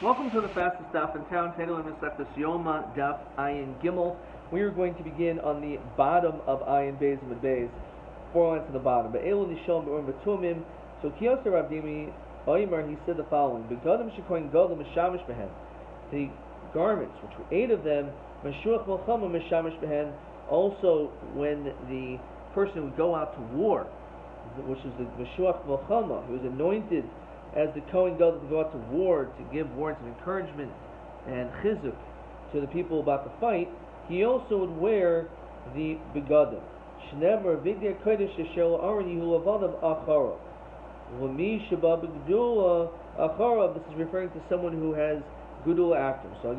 Welcome to the fastest daf in town. Today we're going to Yoma daf Ayin Gimel. We are going to begin on the bottom of Ayin Beis and Beis, 4 lines to the bottom. But Elu Nishom B'Urim B'Tumim. So Kiyoser Rabbi Oymar, he said the following: Begadim Shekoin Godel Mishamish Behen. The garments, which were 8 of them, Meshuach Melchama Mishamish Behen. Also, when the person would go out to war, which is the Meshuach Melchama, who was anointed as the Kohen Gadol to go out to war, to give words of encouragement and chizuk to the people about the fight, he also would wear the begadim. Shnever Vigdei Kodesh Asher Aaron Yehu Levadav Achara. L'mi Sheba B'Gdula Achara. This is referring to someone who has Gudula after. So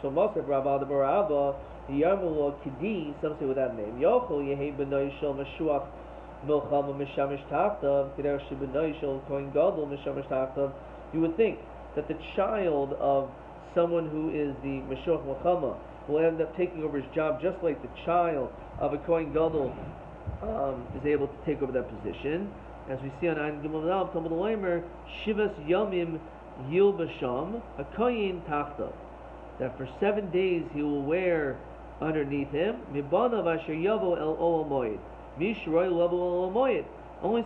Masav Rabbi the Barabba Yarmul Kidi. Some say with that name. Yochel Yehei B'Noi Shel Meshuach Milchama Mishamish Tachtav, Keder Shibunai Shel Kohen Gadol Mishamish Tachtav. You would think that the child of someone who is the Meshuach Milchama will end up taking over his job, just like the child of a Kohen Gadol is able to take over that position. As we see on Ayin Gimel Nal, Talmud Leimer, Shivas Yomim Yilbasham, a Kohen Tachtav. That for 7 days he will wear underneath him, Mibanav Asher Yavo El Olam Moed. Only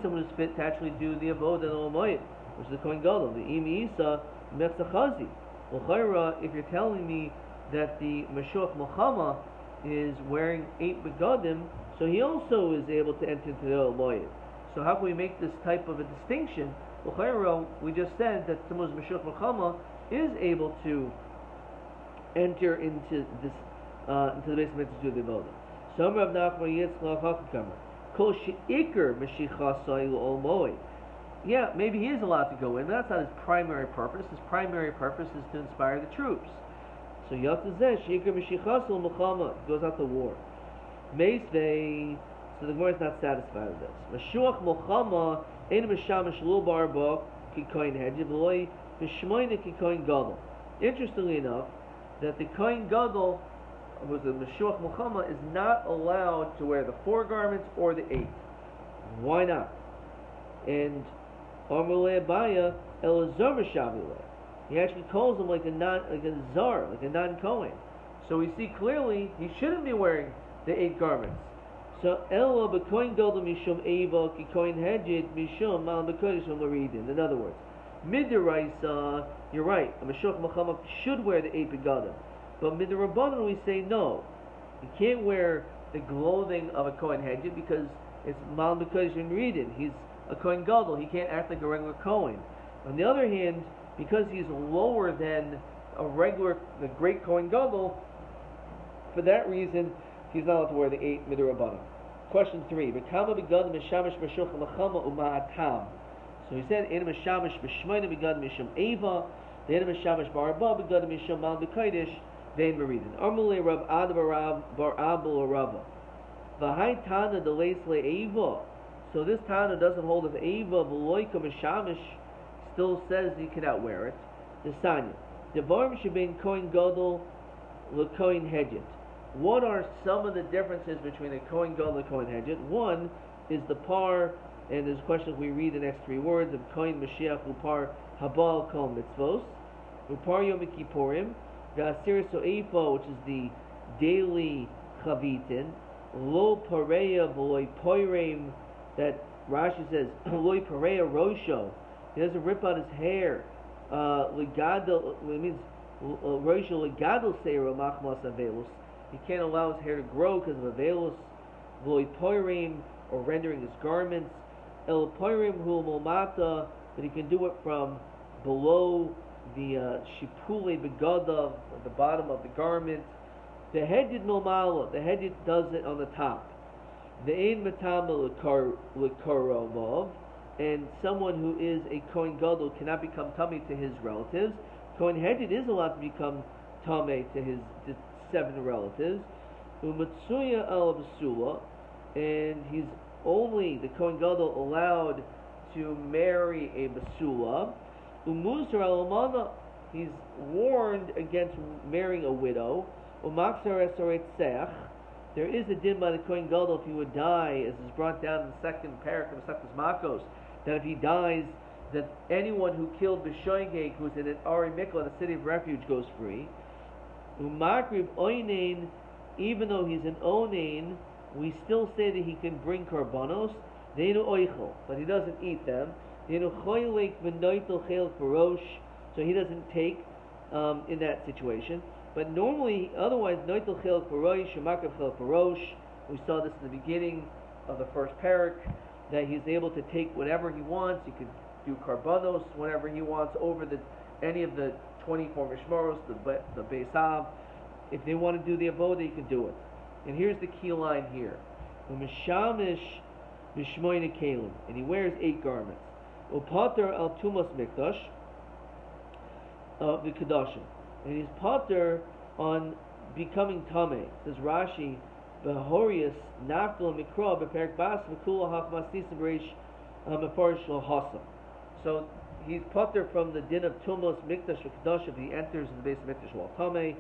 someone who's fit to actually do the abode and Olamoyed, which is the Kohen Gadol, the Imi Isa Mechzachazi. If you're telling me that the Meshuach Melchama is wearing 8 begadim, so he also is able to enter into the Olamoyed. So how can we make this type of a distinction? We just said that someone who's Meshuach Melchama is able to enter into this into the base of to do the abode. Yeah, maybe he is allowed to go in, but that's not his primary purpose. His primary purpose is to inspire the troops. So goes out to war. So the Gemara is not satisfied with this. Interestingly enough, that the Kohen Gadol was the Meshuach Melchama is not allowed to wear the 4 garments or the 8. Why not? And Amrulei Abaya Elazar Mishavile. He actually calls him like a non-Kohen. So we see clearly he shouldn't be wearing the 8 garments. So Ella B'Kohen Gadol Mishum Eva Ki Kohen Hedjid Mishum Mal B'Kodesh Maridin. In other words, Midiraisa, you're right. A Meshuach Melchama should wear the 8 begadim. But midrabanan we say no. You can't wear the clothing of a Kohen Hedjid because it's mal b'kodesh reading. He's a Kohen Gadol. He can't act like a regular Kohen. On the other hand, because he's lower than the great Kohen Gadol, for that reason, he's not allowed to wear the 8 midrabanan. Question 3. B'kama begadim mishamish b'shuch l'chama u'ma'atam. So he said, "Ein mishamish b'shmayna begadim mishum eva, the ein mishamish barba begadim mishum mal b'kodesh." Armulei Rab Ad Bar Abel Rava. V'hai Tana delays le'eva. So this Tana doesn't hold of Eva. V'loika Mishamish still says you cannot wear it. The Sanya. Devarim shebein Kohen Gadol leKohen Hedjit. What are some of the differences between a Kohen Gadol and a Kohen Hedjit? One is the par, and there's questions we read the next 3 words of Kohen Mashiach Upar Habal Kol Mitzvos Upar Yom Kippurim. Ga'asir so'efa, which is the daily chavitin, lo pareya v'loi poireim, that Rashi says, loi pareya rosho, he doesn't rip out his hair, legadol, it means rosho legadol seira machmas avelus, he can't allow his hair to grow because of avelus, v'loi poireim, or rendering his garments, el poireim hu molmata, but he can do it from below the shipule begadav, at the bottom of the garment. The hedjid milmala, the hedjid does it on the top. The ein matama l'karomov, and someone who is a Kohen Gadol cannot become tummy to his relatives. Kohen hedjid is allowed to become tummy to his 7 relatives. Umatsuya al basula, and he's only the Kohen Gadol allowed to marry a basula. Umusar al-Almana, he's warned against marrying a widow. Umaksar esoret sech, there is a din by the Kohen Gadol if he would die, as is brought down in the 2nd parak of Masechtas Makos, that if he dies that anyone who killed B'shoigeg, who's in an Ari Mikla, the city of refuge, goes free. Umakrib Oinain, even though he's an Onain, we still say that he can bring Karbanos, Deinu Oichel, but he doesn't eat them. Deinu Choylek V'noitel Chel Parosh, so he doesn't take in that situation. But normally, otherwise, Noitel Chel Parosh, Umakrib Chel Parosh, we saw this in the beginning of the first parak, that he's able to take whatever he wants. He could do Karbanos whenever he wants over any of the 24 Mishmaros, the Beis Av. If they want to do the Avodah, you can do it. And here's the key line here. Umeshamish Mishmoyne Kalim, and he wears 8 garments. Upater al Tumas Mikdash, the Kedoshim. And he's pater on becoming Tameh. Says Rashi, Behorius Naftal Mikra Beperk Bas V'Kula Hafmas Nisim Reish Mefarish Lo Hasam. So he's pater from the din of Tumas Mikdash V'Kedoshim. He enters in the base of Mikdash while Tameh.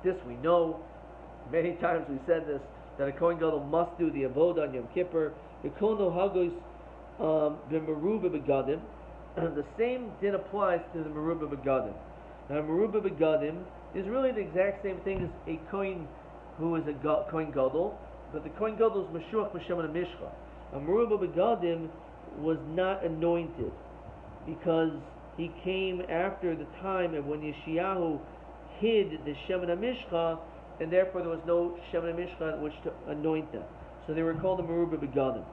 This we know. Many times we said this, that a Kohen Gadol must do the avodah on Yom Kippur. The same din applies to the Meruba Begadim. Now, Meruba Begadim is really the exact same thing as a Kohen who is a Kohen Gadol, but the Kohen Gadol is Meshuach B'Shem and Mishcha. A Meruba Begadim was not anointed because he came after the time of when Yeshayahu hid the Shemen HaMishcha, and therefore there was no Shemen HaMishcha in which to anoint them. So they were called the Meruba Begadim.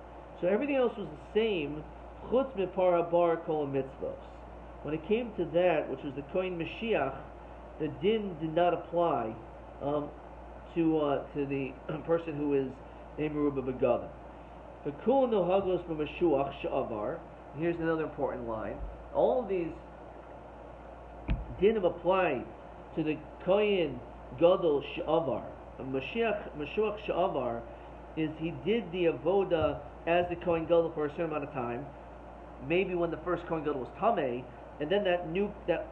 So everything else was the same, Chutz Mipar Habar Kol Mitzvos. When it came to that, which was the Kohen Mashiach, the din did not apply to the person who is named Meruba Begadim. The Kul No Hagos B'Mashuach Sha'avar. Here's another important line. All of these dinim apply to the Kohen Gadol Sha'avar. Mashuach Sha'avar is he did the avoda as the Kohen Gadol for a certain amount of time. Maybe when the first Kohen Gadol was Tameh, and then that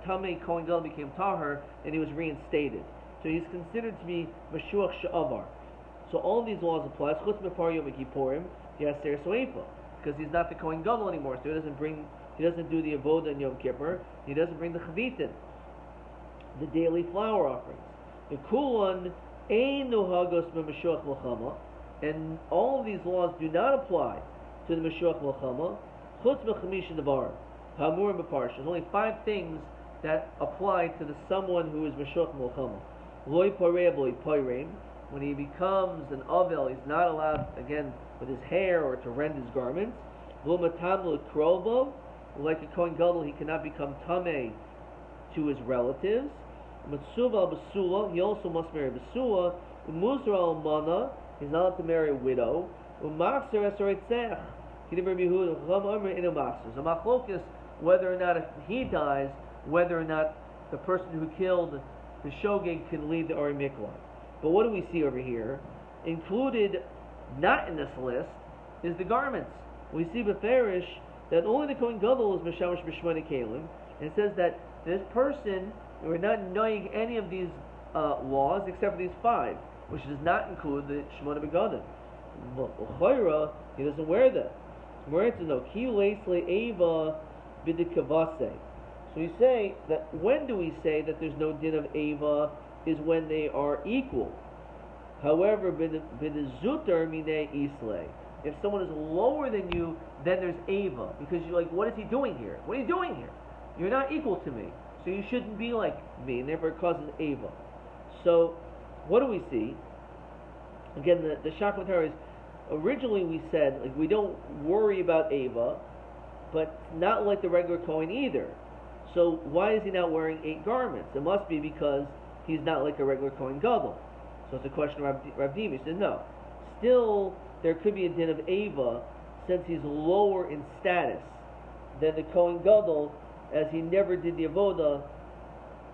Tameh Kohen Gadol became Tahar, and he was reinstated. So he's considered to be Mashuach Sha'avar. So all these laws apply. Chutz Mepar Yom Kippurim, Yaser Soefa, because he's not the Kohen Gadol anymore, so he doesn't do the avodah in Yom Kippur. He doesn't bring the chavitin, the daily flour offerings. The kulon ein nohagos b'mashuach milchama, and all of these laws do not apply to the mashuach milchama. Chutz mechamish devarim hamurim b'parsha. There's only 5 things that apply to someone who is mashuach milchama. Loy parei loy pareim. When he becomes an avel, he's not allowed again with his hair or to rend his garments. Lo matam lo krovo. Like a Kohen Gadol, he cannot become Tameh to his relatives. Matsuva al Basula, he also must marry Basula. Umuzra al Mana, he's not allowed to marry a widow. Umaxer esaretzech, Kidim Yehuda, Chacham Omer inu maxer. So machlokas, whether or not if he dies, whether or not the person who killed the Shogeg can lead the Ari Mikla. But what do we see over here? Included, not in this list, is the garments. We see Beferish that only the Kohen Gadol is Meshamash B'Shmona Kalim, and it says that this person, we're not knowing any of these laws except for these 5, which does not include the Shmona Begadim. L'chayra, he doesn't wear them. We're to know Ki Leisle Eva B'Dikavase. So we say that when do we say that there's no din of Eva is when they are equal. However, B'Dizuter Mine Isle. If someone is lower than you, then there's Ava. Because you're like, what is he doing here? What are you doing here? You're not equal to me. So you shouldn't be like me. And therefore it causes Ava. So, what do we see? Again, the Shakmatara is, originally we said, like, we don't worry about Ava, but not like the regular Kohen either. So why is he not wearing 8 garments? It must be because he's not like a regular Kohen Gadol. So it's a question of Rabbi. He said, no. Still, there could be a din of Ava, since he's lower in status than the Kohen Gadol, as he never did the Avodah,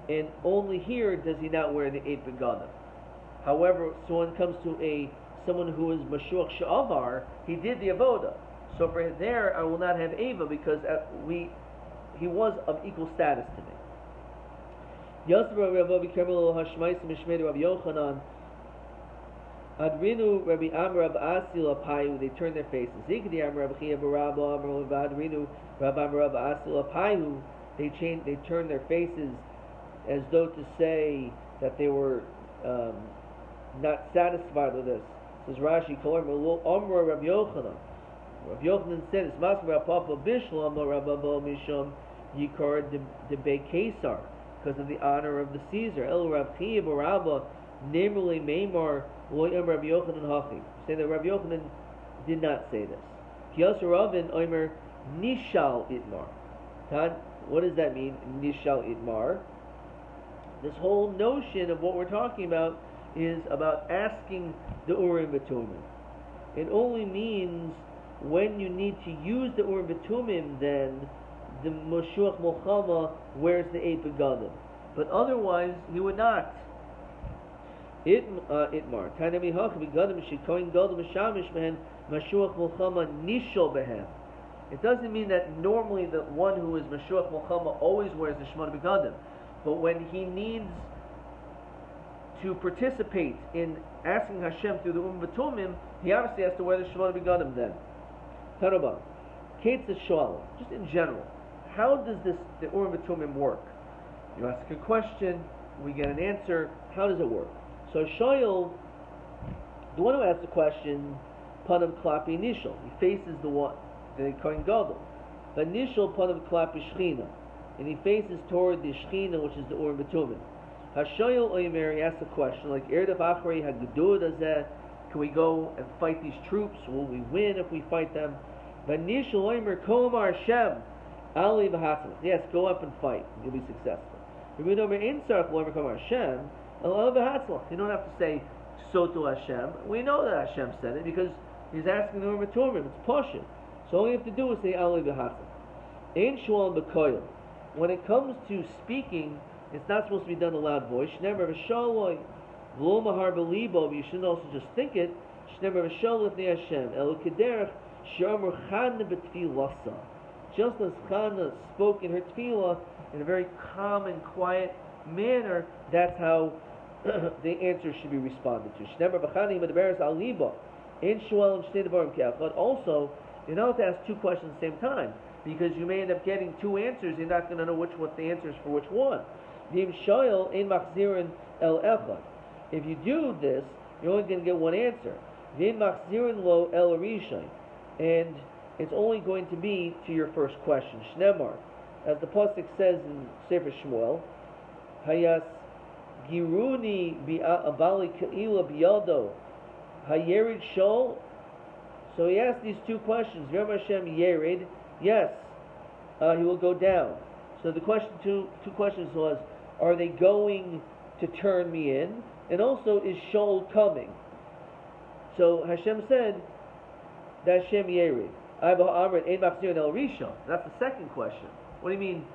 and only here does he not wear the 8 begadim. However, so when it comes to someone who is Mashuach Sha'avar, he did the Avodah. So for there, I will not have Ava, because he was of equal status to me. Adrinu Rabbi Amr Rabbi Asil Apayu, they turn their faces. Zikdi Amr Rabbi Chia Barabba Amr Adrinu Rabbi Amr Rabbi Asil Apayu, they turn their faces as though to say that they were not satisfied with this. Says Rashi, Kol Amr Rabbi Yochanan. Rabbi Yochanan said, "It's Masmar Papa Bishlam Rabbi Misham Yikar de Be Kesar, because of the honor of the Caesar. El Rabbi Chia Barabba, namely Maimar Rabbi Yochanan Hachi." Say that Rabbi Yochanan did not say this. Kiyas Ravin Omer Nishal Itmar. What does that mean? Nishal Itmar. This whole notion of what we're talking about is about asking the Urim V'Tumim. It only means when you need to use the Urim V'Tumim, then the Moshuach Mulchama wears the Eight Begadim. But otherwise, he would not. Itmar. Tanami Hach Begadim Shekoin Gadol Mishamish Behen Moshuach Mulchama Nishol Behen. It doesn't mean that normally the one who is Moshuach Mulchama always wears the Shemona Begadim. But when he needs to participate in asking Hashem through the Urim V'Tumim, he obviously has to wear the Shemona Begadim then. Tarabah. Kates Shoal. Just in general, how does the Urim V'Tumim work? You ask a question, we get an answer. How does it work? So Shoal, the one who asks the question, Panav Klapi Nishal. He faces the Kohen Gadol. But Nishal Panav Klapi Shechina, and he faces toward the Shechina, which is the Urim V'Tumim. Hashoyel Omer, he asks a question like, Erdef Achrei Hagdud Azeh, can we go and fight these troops? Will we win if we fight them? Vanishal Omer Komar Hashem Ali V'Hatzal. Yes, go up and fight, and you'll be successful. You don't have to say so to Hashem. We know that Hashem said it because he's asking the Urim V'Tumim. It's Pasha. So all you have to do is say Ali V'Hatzal. Ein Shual B'Koyel. When it comes to speaking, it's not supposed to be done in a loud voice. Never v'shaloi v'lo mahar b'libo. You shouldn't also just think it. Never v'shaloi l'fnei Hashem. El kederach she'amur Chana b'tfilasa. Just as Chana spoke in her tefillah in a very calm and quiet manner, that's how the answer should be responded to. Never v'chani medaberes al libo. In shual and shnei devarim ke'achad. Also, you don't have to ask two questions at the same time, because you may end up getting two answers. You're not going to know what the answer is for which one. If you do this, you're only going to get one answer. And it's only going to be to your first question. Shnemar, as the pasuk says in Sefer Shmuel, Hayas Giruni Abali Ka'ila Biyado Hayerid Shol. So he asked these two questions. Yom Hashem Yerid, yes, he will go down. So the two questions was, are they going to turn me in? And also, is Shaul coming? So Hashem said that Hashem Yerid. That's the second question. What do you mean?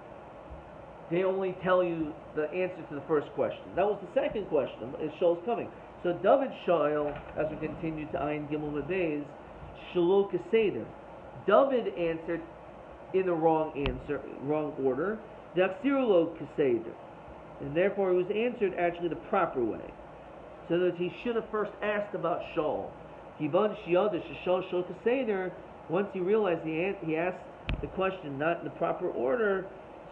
They only tell you the answer to the first question. That was the second question. Is Shaul's coming? So David Shaul, as we continue to Ayin Gimel Mabez, Shalol Keseder. David answered in the wrong order. Daksirulo Keseder. And therefore he was answered actually the proper way. So that he should have first asked about Shaul. Once he realized he asked the question not in the proper order,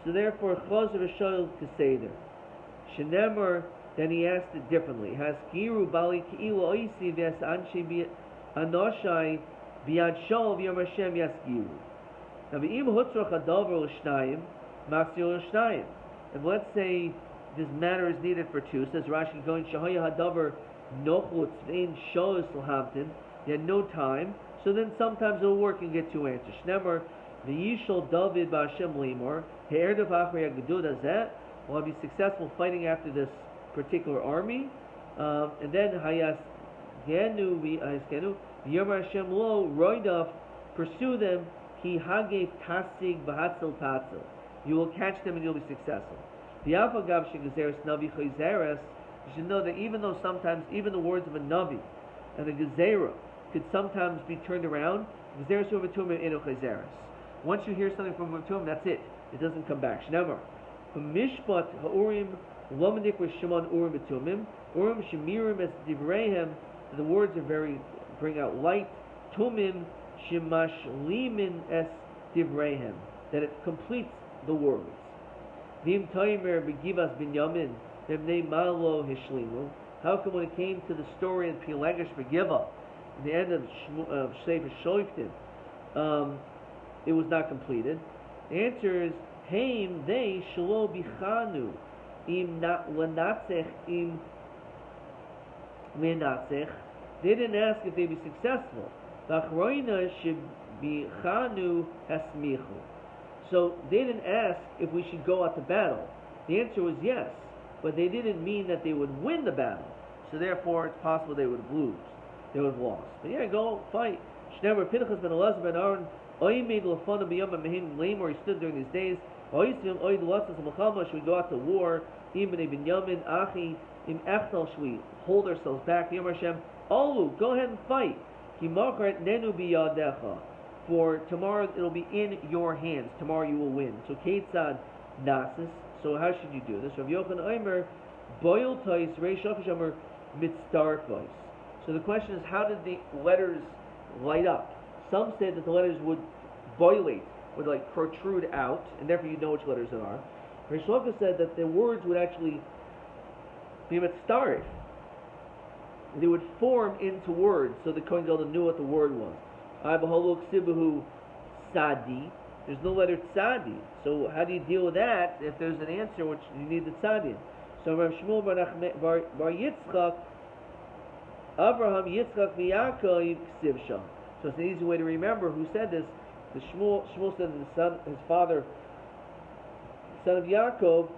so therefore Chazav Shaul Keseder. Shenemar, then he asked it differently. Haskiru Bali Ki'ilo Oisi Ves Anshe Anoshai Biad Shaul V'Yom Hashem Yaskiru. Now V'im Hutzrach Adavar L'Shnayim Maksir L'Shnayim. And let's say this matter is needed for two. Says Rashi going Shahaya Hadavar Nochutz Vein Sholos L'Hamtin. He had no time, so then sometimes it'll work and get two answers. Shnemar V'Yishol David Ba'Hashem Limor He'erdav Achrei Hagdud Hazeh. Will I be successful fighting after this particular army? And then Hayas Genu V'Yomar Hashem Lo Roidaf, pursue them. He Hagef Tasig V'Hatzel Tatzel. You will catch them and you'll be successful. You should know that even though sometimes even the words of a Navi and the Gezerah could sometimes be turned around, once you hear something from Matum, that's it. It doesn't come back. Shnemar. Mishpat ha'urim lomadik v'shimon urim b'tumim urim shemirim es divreihem that the words bring out light. Tumim shemashlimin es divrehem, that it completes the words. Vim Taimer begivas binyamin v'mnei malo hishlimu. How come when it came to the story in Pilegesh Begiva, the end of Sefer Shoftim, it was not completed? The answer is, Haim they shelo bichanu im lanatzech im lenatzech. They didn't ask if they'd be successful. V'achroina shebichanu hasmichu. So they didn't ask if we should go out to battle. The answer was yes, but they didn't mean that they would win the battle. So therefore, it's possible they would lose. They would have lost. But yeah, go fight. Shnever Pinchas ben Elazar ben Aaron oimed lefana b'yom mehin lamor. He stood during these days. Oisim oid latzas melchama. Should we go out to war? Im b'nei Binyamin achi im echtal. Should we hold ourselves back? Yom Hashem Olu, go ahead and fight. Ki machar nenu biyadecha. For tomorrow it'll be in your hands. Tomorrow you will win. So Ketzad Nasis. So how should you do this? Rav Yochanan Omer Boil Tais Reish Shachash Omer Mitzdarfos. So the question is, how did the letters light up? Some said that the letters would boilate, would like protrude out, and therefore you know which letters it are. Reish Lakish said that the words would actually be mitzdarif. They would form into words, so the Kohen Gadol knew what the word was. Sadi. There's no letter tzadi. So how do you deal with that if there's an answer which you need the tzadi? So Rav Shmuel bar Yitzchak, Abraham Yitzchak v'Yaakov ksivsha. So it's an easy way to remember who said this. The Shmuel said that his father, son of Yaakov,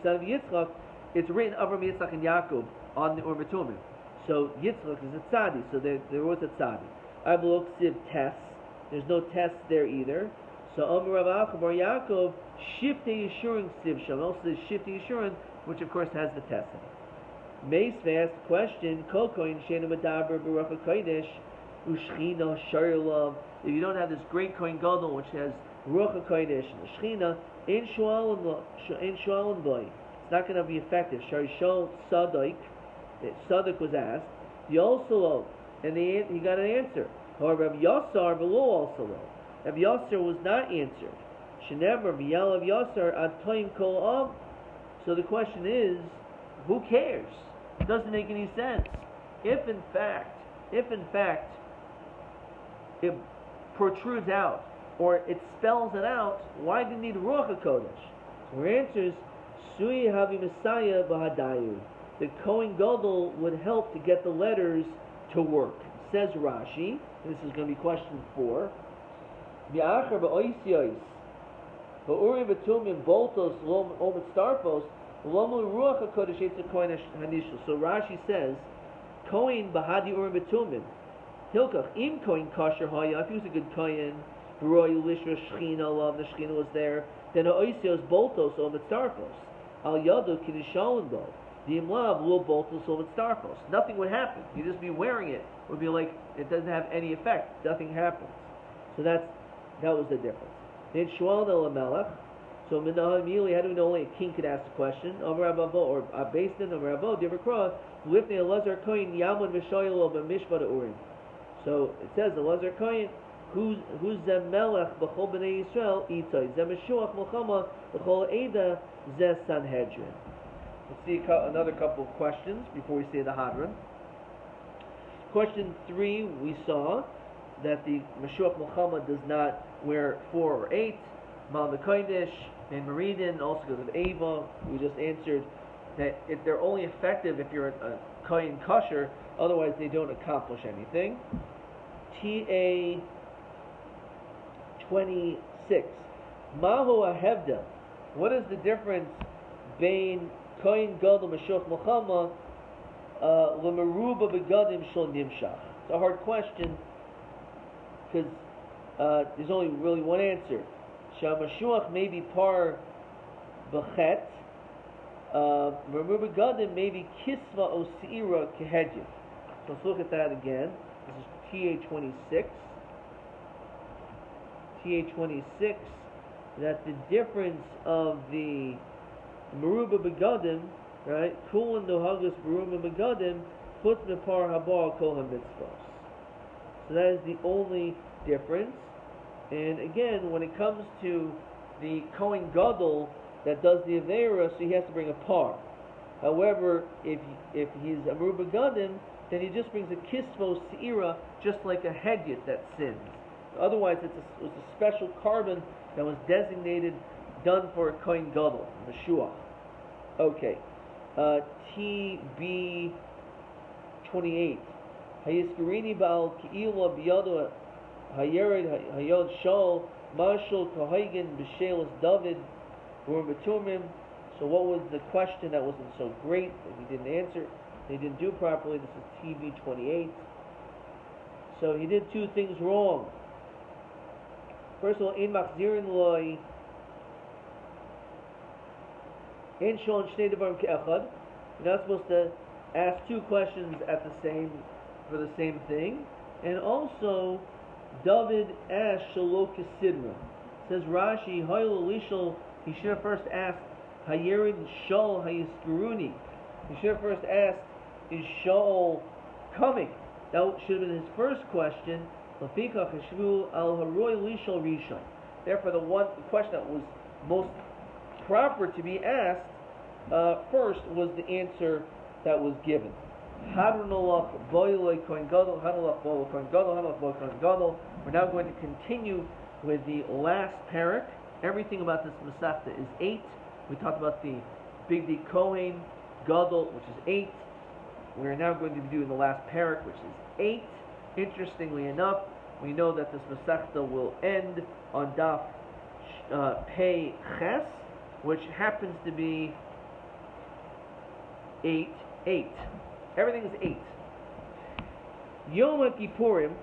son of Yitzchak. It's written Abraham Yitzchak and Yaakov on the Urim Tumim. So Yitzchak is a tzadi. So there was a tzadi. Abulok siv tes. There's no test there either. So Amar Rav Acha bar Yaakov Shiftei Yeshurun siv sham. Also there's Shiftei Yeshurun, which of course has the test in it. Meisve asked the question: Kol koyin sheinu medaber b'ruach hakodesh u'shchina sharlav. If you don't have this great kohen gadol which has ruach hakodesh and the shchina, ein shualim boy. It's not going to be effective. Sharishol Sadik. Sadik was asked. Yoselo. And he got an answer. However, Rav Yasar below also low. Rav Yasar was not answered. Shenever v'yal Rav Yasar atoim kol am. So the question is, who cares? It doesn't make any sense. If in fact it protrudes out or it spells it out, why do you need Ruach HaKodesh? So her answer is, Sui Havi Messiah Bahadayu. The Kohen Gadol would help to get the letters to work. Says Rashi, and this is going to be question 4. So Rashi says, Kohen Bahadi Urim Betumim. Hilkach im Kohen Kasher Haya. If he was a good Kohen, Roy Lishra Shechina Love, the Shechina was there. Then Oisios Boltos Om Starfos. Al Yadu Kinishalim Bo. The Imlav Lo Boltos Om Starfos. Nothing would happen. You'd just be wearing it. It would be like it doesn't have any effect. Nothing happens. So that was the difference. Then Shual Melech. So Minah immediately, how do we know only a king could ask the question? Over Abavo or Abasin or Ravo, Divrikra, Lifnei Elazar Kohen Yamud V'Shoyelo B'Mishpat Urim. So it says Elazar Kohen, who's the Melech B'Chol B'nei Yisrael Itay, Zeh Meshuach Melchama B'Chol Eda Zeh Sanhedrin. Let's see another couple of questions before we say the Hadron. Question 3, we saw that the Meshuach Melchama does not wear 4 or 8. Mal Kodesh and Meridin, also because of Ava. We just answered that they're only effective if you're a Kohen Kosher, otherwise they don't accomplish anything. TA 26. Mahu Ahevda. What is the difference between Kohen Gadol Meshuach Melchama L'Meruba Begadim Shel Nimshach? It's a hard question because there's only really one answer. Shamashuach may be par b'chet. Meruba Begadim may be kisva osira kehedjiv. So let's look at that again. This is TA 26. TA 26. That the difference of the Meruba Begadim, right? Kulin dohagus Meruba Begadim chutz mepar haba kol ha-mitzvos. So that is the only difference. And again, when it comes to the Kohen Gadol that does the Aveira, so he has to bring a par. However, if he's a Meruba Gadim, then he just brings a Kisvo Seira, just like a Hedyot that sins. Otherwise, it was a special carbon that was designated, done for a Kohen Gadol, Meshuach. Okay. TB 28. Hayiskerini Baal Ki'ila Biyado Hayered Hayod Shol Marshal Kahaygan B'Shelas David Were Betumim. So what was the question that wasn't so great that he didn't answer? He didn't do properly. This is TB 28. So he did two things wrong. First of all, in Machzirin Loi in Shon Shnei Devarim Ke'echad. You're not supposed to ask two questions for the same thing. And also, David asked Shalo Kesidra. Says Rashi, Hoyel Lishal, he should have first asked Hayerid Shol Hayiskuruni. He should have first asked, is Shaul coming? That should have been his first question. Therefore, the question that was most proper to be asked first was the answer that was given. We're now going to continue with the last parak. Everything about this Masechta is 8. We talked about the Big D Kohen Gadol, which is 8. We're now going to be doing the last parak, which is 8. Interestingly enough, we know that this Masechta will end on Daf Pei Ches, which happens to be 8. Everything is 8. Yoma Kippurim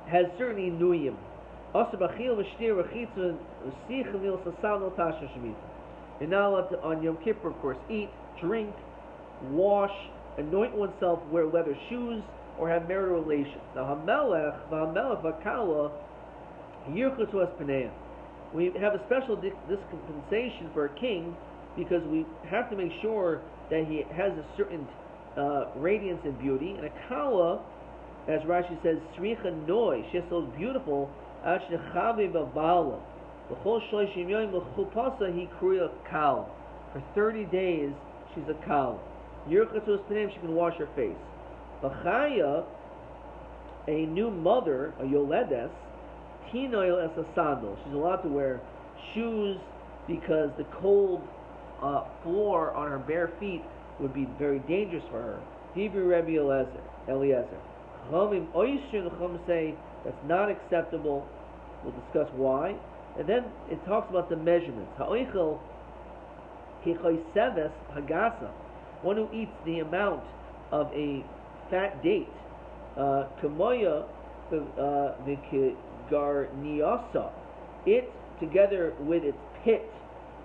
has certain inuyim. You're not allowed to, on Yom Kippur, of course, eat, drink, wash, anoint oneself, wear leather shoes, or have marital relations. Now, we have a special dispensation for a king because we have to make sure that he has a certain radiance and beauty. And a kala, as Rashi says, Sricha Noi, she's so beautiful, for 30 days, she's a kal. She can wash her face. B'chaya, a new mother, a yoledes, tinoil as a sandal. She's allowed to wear shoes because the cold floor on her bare feet would be very dangerous for her. Hebrew Rabbi Eliezer. Chachamim oishin, Chachamim say that's not acceptable. We'll discuss why. And then it talks about the measurements. Ha'oichel kichoiseves hagasa. One who eats the amount of a fat date. Kamoya v'garniasa. It, together with its pit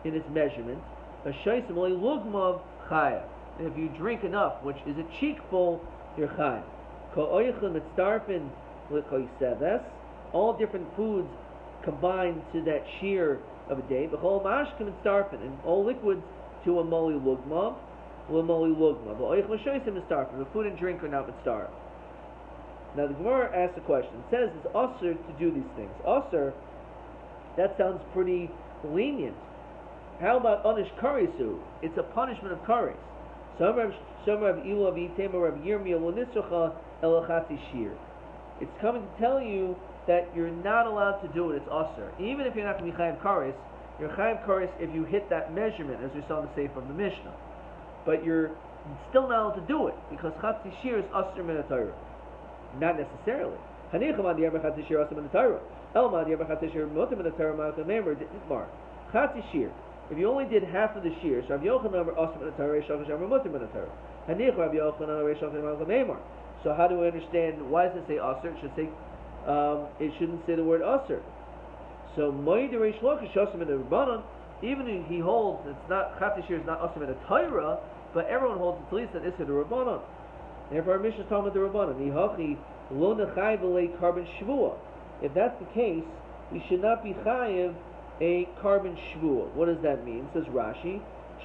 in its measurement. Ha'shaisim oli lugmav chaya. And if you drink enough, which is a cheekful, you're chaya. Ka'oichel mitzdarfin l'choiseves. All different foods combined to that shear of a day. B'chol mashkim and starfin, and all liquids to a moli lugma, But oich l'shoisim is starfin. The food and drink are not mitzdarf. Now the Gemara asks a question. It says it's usher to do these things. Usher, that sounds pretty lenient. How about onish karisu? It's a punishment of karis. Some Rav Ilu Avitem or Rav Yirmiyah lo nisrocha elachati shir. It's coming to tell you that you're not allowed to do it. It's usher. Even if you're not going to be chayav karis, you're chayav karis if you hit that measurement, as we saw in the Sefer of the Mishnah. But you're still not allowed to do it because chatzi shir is usher min ha-Torah. Not necessarily. Hanicham di chatzi shir usher min ha-Torah. Elma di chatzi shir mutar min ha-Torah ma'atam member itmar. Chatzi shir. If you only did half of the shir, so Rav Yochanan usher min ha-Torah, Reish Lakish mutar min ha-Torah. Hanich Rav Yochanan Reish Lakish ma'atam member. So how do we understand? Why does it say usher? It should say. It shouldn't say the word usher. So Moed Reish Lakish usher min ha-Rabbanon. Even if he holds it's not chatzi shir is not usher min ha-Torah, but everyone holds it's at least that it's the Rabbanon. Therefore, our Mishnah is talking about the Rabbanon. Nihachi lo nechai v'lei carbon shvua. If that's the case, we should not be chayiv a carbon shvua. What does that mean? Says Rashi,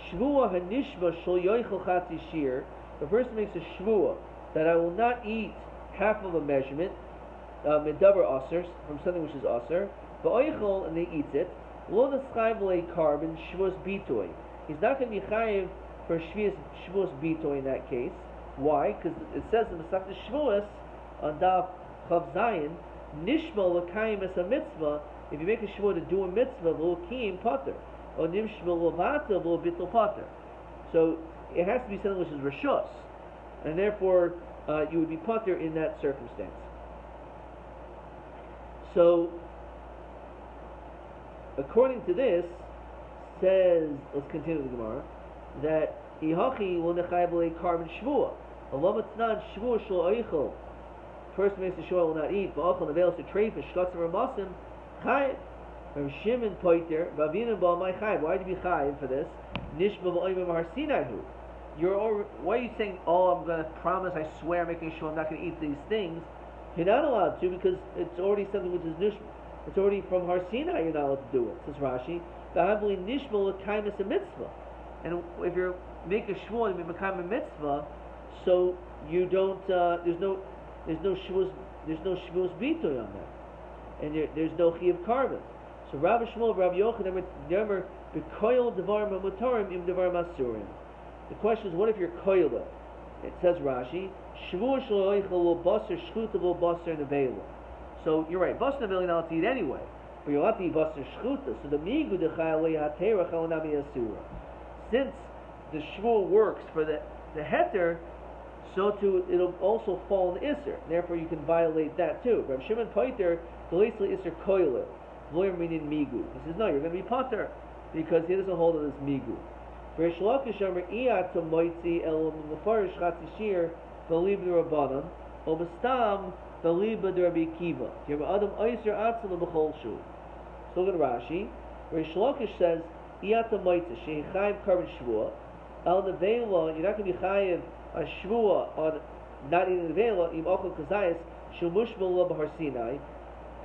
shvua hanishma shel yoichel chatzi shir. The person makes a shvua that I will not eat half of a measurement, medaber aser, from something which is aser, va'oichel, and they eats it. Lo neschayv le carbon shvuas bitoy. He's not going to be chayiv for shvuas bitoy in that case. Why? Because it says in the Masechta Shvuas on Daf Chav Zayin, nishma l'kayim es a mitzvah. If you make a shvua to do a mitzvah, l'kiyim pater, or nishma l'vata l'bitl pater. So it has to be something which is rishos, and therefore you would be pater in that circumstance. So according to this, says, let's continue the Gemara, that ihachi lo nechayv le carbon shvua. Allah matnan shvua shel oichel. Person makes the shvua will not eat. Va'achal nevelos to treif shkatzim ramasim chayiv. Rav Shimon poiter Ravina ba my chayiv. Why do you be chayiv for this? Nishba va'oimim har sinaihu. Why are you saying, oh, I'm going to promise, I swear, I'm making sure I'm not going to eat these things? You're not allowed to, because it's already something which is nishma. It's already from Har Sinai, you're not allowed to do it. Says Rashi, v'havli nishma l'kaimis a mitzvah. And if you make a shvua to be a mitzvah, so you don't. There's no shvuas bitoy on that, and there's no chi of carbon. So Rabbi Shmuel, Rabbi Yochanan, never bekoil devar mamutarim im devar masurim. The question is, what if you're koila? It says Rashi, shvua shloichel lo baser shchuta lo baser nevela. So you're right, baser nevela you're not allowed to eat anyway, but you're allowed to eat baser shchuta. So the migu dechayal lehatera chalonami asura. Since the shvua works for the heter, so too it'll also fall in the isser. Therefore, you can violate that too. Rav Shimon Poiter, the leisli isser koiler, loyer meaning migu. He says no, you're going to be potter because he doesn't hold it as migu. Rish Lakish Amar Iyat to Moitzi El Mefarish Chatzishir V'Lib Rabbanan Obastam V'Lib Rabbi Kiva. Yom Adam Oyser Atzal B'Chol Shu. So look at Rashi. Rish Lakish says Iyat to Moitzi Shein Chayiv Carbon Shvua El Nevela. You're not going to be Chayiv a Shvua on not eating Nevela Im Ochel Kazayas Shumush B'La B'Har Sinai.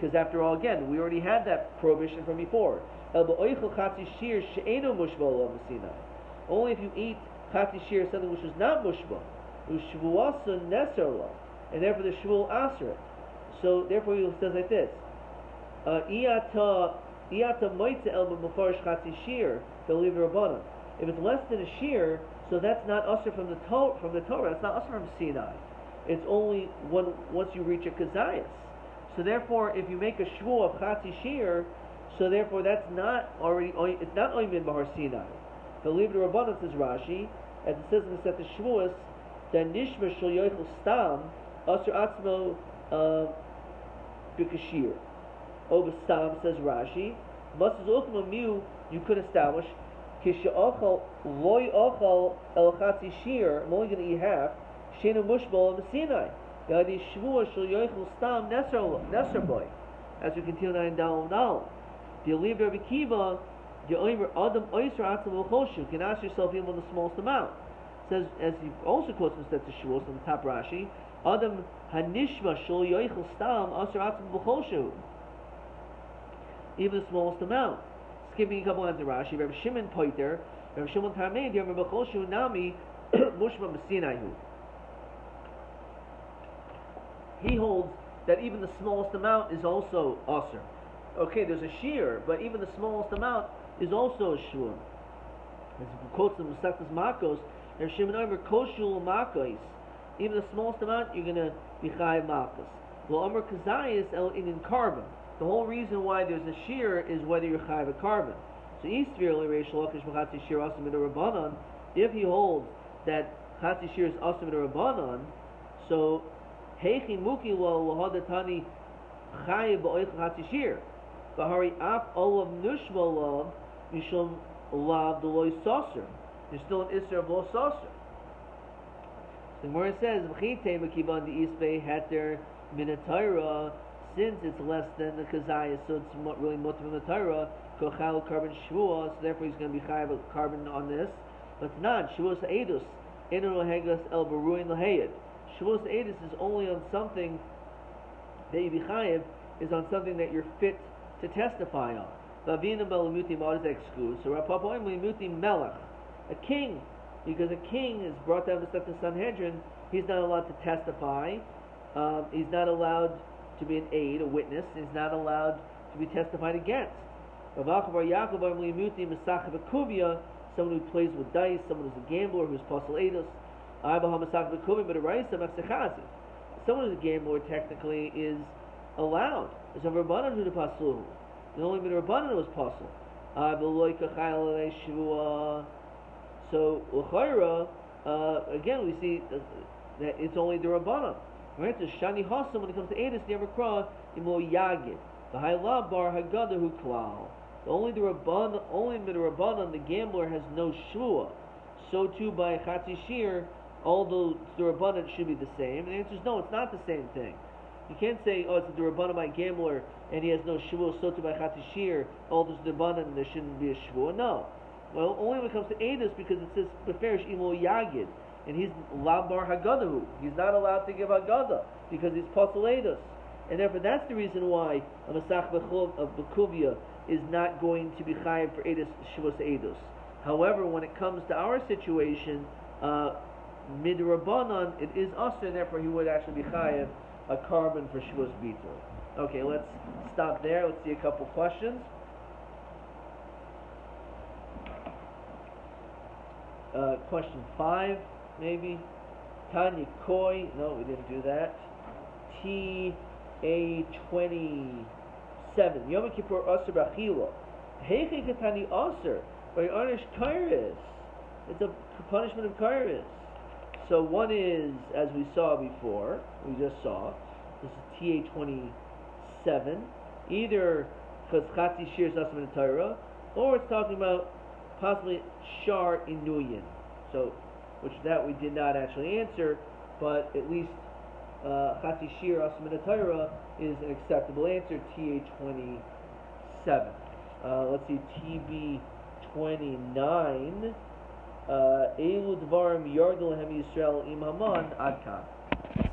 Because after all, again, we already had that prohibition from before. El B'Oichel Chatzishir She'eno Mush B'La B'Sinai. Only if you eat chati shir, something which is not mushba, u'shvuasa nesarla, and therefore the shvul aser. So therefore he says like this: iyata moitze el b'mafarish chati shir v'liv rabbanan. If it's less than a shir, so that's not aser from the Torah. It's not aser from Sinai. It's only once you reach a kazayas. So therefore, if you make a shvul of chati shir, so therefore that's not already. It's not oimin b'har Sinai. The Lev Rabbanan says Rashi, as it says in the Sefet Shavuos, that Nishma Shal Yoichel Stam Asher Atzmo B'Kashir. Over Stam says Rashi, Masas Ultima Miu, you could establish Kisha Ochel Loy Ochel El Chatzi Shir. I'm only going to eat half. Shena Mushbal of Sinai. Gadi Shavuos Shal Yoichel Stam Nesar Boy. As we continue on down. The Lev Rabbi Kiva. You can ask yourself even the smallest amount. It says, as he also quotes in the Shavuos on the top Rashi, Adam hanishma shel yoichel stam aser atzim b'chol. Even the smallest amount. Skipping a couple lines of Rashi, Rabbi Shimon Poiter, Rabbi Shimon Tamed, Yom b'chol shu nami mushma b'sinaihu. He holds that even the smallest amount is also aser. Okay, there's a shear, but even the smallest amount is also a shvur. As he quotes the Musaktas Makos, Rav Shimon Omer Koshul Makos. Even the smallest amount, you're going to be chayiv Makos. Well, Omer Kazayis El in carbon. The whole reason why there's a shear is whether you're chayiv a carbon. So Eastvirli Reish Lakish B'Chatzi Shir Asim in Rabbanon. If he holds that Chatzi Shir is Asim in Rabbanon, so Heichi Muki Lo Lahadatani Chayiv B'Oich Chatzi Shir. Bahari Ap Olav Nushma Mishum Lav Deloy Saucer. There's still an Isser of Lo Saucer. So the Gemara says, V'chite Mekivan the Isbei Heter Minatayra, since it's less than the Kazayas, so it's really much from the Torah, Kochal carbon Shvua, so therefore he's going to be chayav a carbon on this. But it's not. Shvuas Eidus, Eno Hegas El Baruin Lahayed. Shvuas Eidus is only on something that you be chayav, is on something that you're fit to testify on. Vavina Melamuti Ma'od is excuse. So Rapapoim Melamuti Melech, a king, because a king is brought down to the Sanhedrin. He's not allowed to testify. He's not allowed to be an aid, a witness. He's not allowed to be testified against. Someone who plays with dice, someone who's a gambler, who's posel edus. Someone who's a gambler technically is allowed. There's a rabbanon who pasluhu. The only rabbanon was posel. So again, we see that it's only the rabbanon. Right? So shani hasam when it comes to edus never cross imo yagid. The hayla bar hagada hu klal. Only the rabbanon, the gambler has no shvua. So too by chatzi shir, although the rabbanon should be the same. And the answer is no, it's not the same thing. You can't say, oh, it's the rabbanon by gambler and he has no shvua. So too by chatzi shir, although it's the rabbanon and there shouldn't be a shvua. No. Well, only when it comes to edus because it says beferish imo yagid, and he's labar hagadahu. He's not allowed to give haggadah because he's posel edus. And therefore, that's the reason why a Masach of Bekuvia is not going to be chayiv for edus shvus edus. However, when it comes to our situation, midrabanan, it is usher, and therefore he would actually be chayiv a carbon for shvus bitul. Okay, let's stop there. Let's see a couple questions. Question 5, maybe. Tanya Koi. No, we didn't do that. A27. Yom Kippur Aser B'Achila. Heichi Katani Aser. By Anish Kairis. It's a punishment of Kairis. So one is, as we saw before, we just saw, this is TA27. Either because Chatzi Shir is Asam in the Torah, or it's talking about possibly Shar Inuyin. So, which that we did not actually answer, but at least Chatzi Shir Asam in the Torah is an acceptable answer. TA27. Let's see, TB29. Elu Dvarim Yardal Hem Yisrael Im Haman Adkan.